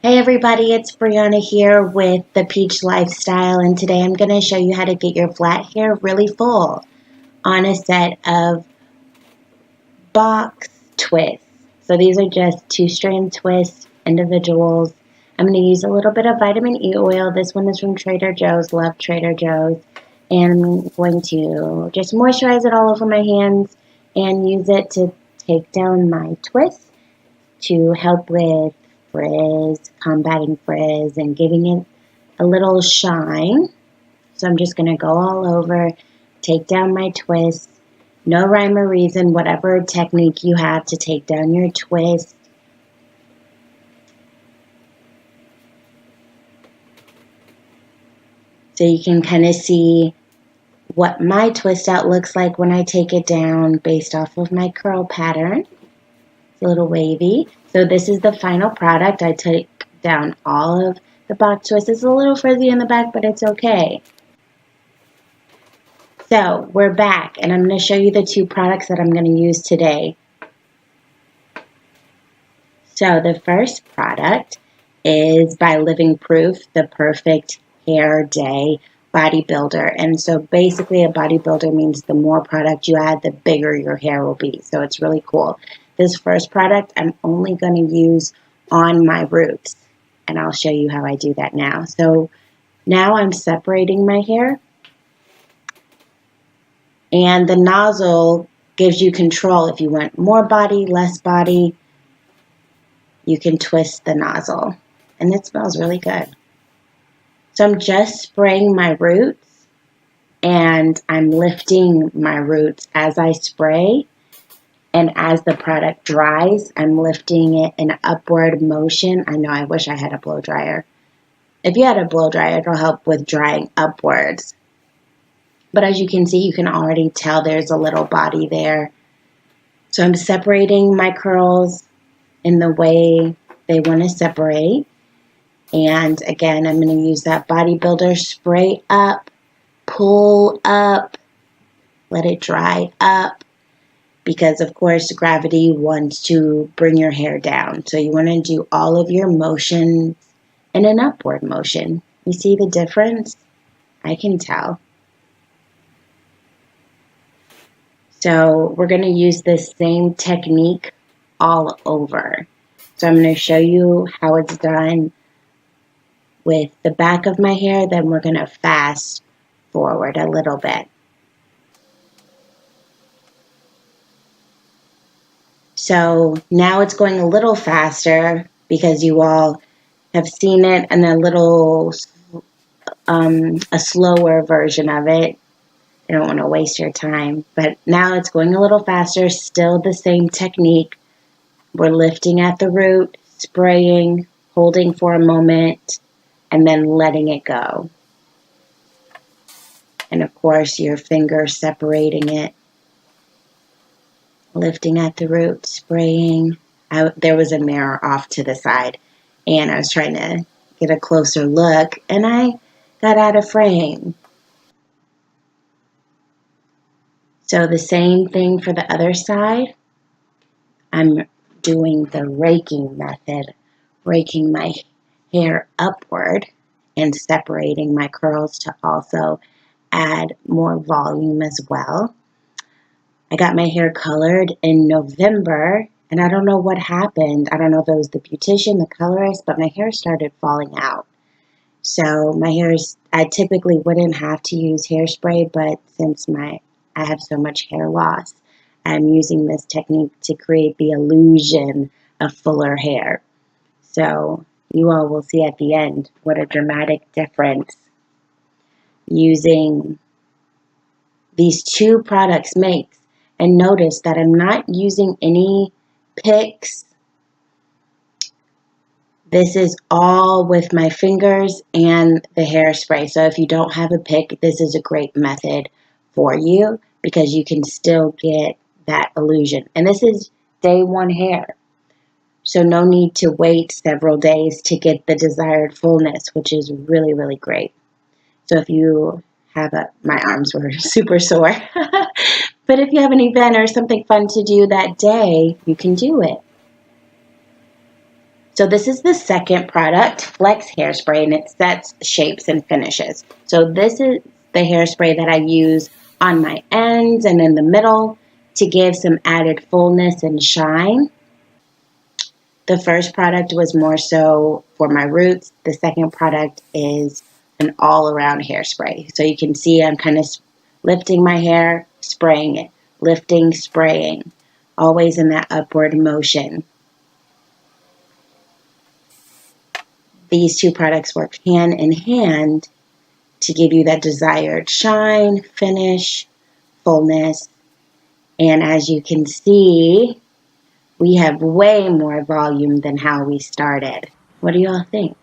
Hey everybody, it's Brianna here with the Peach Lifestyle, and today I'm going to show you how to get your flat hair really full on a set of box twists. So these are just 2-strand twist individuals. I'm going to use a little bit of vitamin E oil. This one is from Trader Joe's. Love Trader Joe's. And I'm going to just moisturize it all over my hands and use it to take down my twists to help with frizz, combating frizz, and giving it a little shine. So I'm just going to go all over, take down my twists. No rhyme or reason, whatever technique you have to take down your twist. So you can kind of see what my twist out looks like when I take it down based off of my curl pattern. It's a little wavy. So this is the final product. I take down all of the box twists. It's a little frizzy in the back, but it's okay. So we're back, and I'm going to show you the two products that I'm going to use today. So the first product is by Living Proof, the Perfect Hair Day Bodybuilder. And so basically a bodybuilder means the more product you add, the bigger your hair will be. So it's really cool. This first product I'm only going to use on my roots, and I'll show you how I do that now. So now I'm separating my hair. And the nozzle gives you control. If you want more body, less body, you can twist the nozzle. And it smells really good. So I'm just spraying my roots, and I'm lifting my roots as I spray. And as the product dries, I'm lifting it in an upward motion. I know I wish I had a blow dryer. If you had a blow dryer, it'll help with drying upwards. But as you can see, you can already tell there's a little body there. So I'm separating my curls in the way they want to separate. And again, I'm going to use that bodybuilder spray up, pull up, let it dry up. Because of course, gravity wants to bring your hair down. So you want to do all of your motions in an upward motion. You see the difference? I can tell. So we're going to use this same technique all over. So I'm going to show you how it's done with the back of my hair. Then we're going to fast forward a little bit. So now it's going a little faster because you all have seen it in a little, a slower version of it. I don't want to waste your time, but now it's going a little faster, still the same technique. We're lifting at the root, spraying, holding for a moment, and then letting it go. And of course, your finger separating it. Lifting at the root, spraying. There was a mirror off to the side, and I was trying to get a closer look, and I got out of frame. So the same thing for the other side. I'm doing the raking method, raking my hair upward and separating my curls to also add more volume as well. I got my hair colored in November, and I don't know what happened. I don't know if it was the beautician, the colorist, but my hair started falling out. So my I typically wouldn't have to use hairspray, but since I have so much hair loss, I'm using this technique to create the illusion of fuller hair. So you all will see at the end what a dramatic difference using these two products makes. And notice that I'm not using any picks. This is all with my fingers and the hairspray. So if you don't have a pick, this is a great method for you because you can still get that illusion. And this is day one hair. So no need to wait several days to get the desired fullness, which is really, really great. So if you have my arms were super sore. But if you have an event or something fun to do that day, you can do it. So this is the second product, Flex Hairspray, and it sets, shapes, and finishes. So this is the hairspray that I use on my ends and in the middle to give some added fullness and shine. The first product was more so for my roots. The second product is an all-around hairspray. So you can see I'm kind of lifting my hair, spraying it, lifting, spraying, always in that upward motion. These two products work hand in hand to give you that desired shine, finish, fullness. And as you can see, we have way more volume than how we started. What do y'all think?